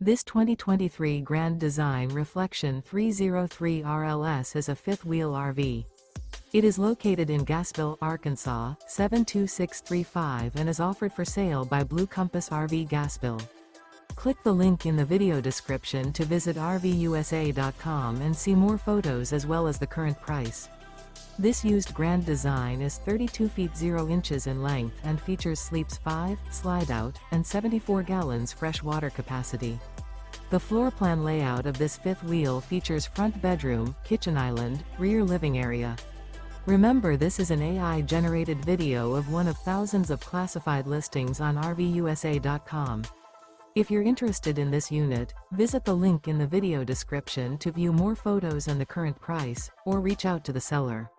This 2023 Grand Design Reflection 303 RLS is a fifth-wheel RV. It is located in Gassville, Arkansas, 72635 and is offered for sale by Blue Compass RV Gassville. Click the link in the video description to visit RVUSA.com and see more photos as well as the current price. This used Grand Design is 32 feet 0 inches in length and features sleeps 5, Slideout, and 74 gallons fresh water capacity. The floor plan layout of this fifth wheel features front bedroom, kitchen island, rear living area. Remember, this is an AI-generated video of one of thousands of classified listings on RVUSA.com. If you're interested in this unit, visit the link in the video description to view more photos and the current price, or reach out to the seller.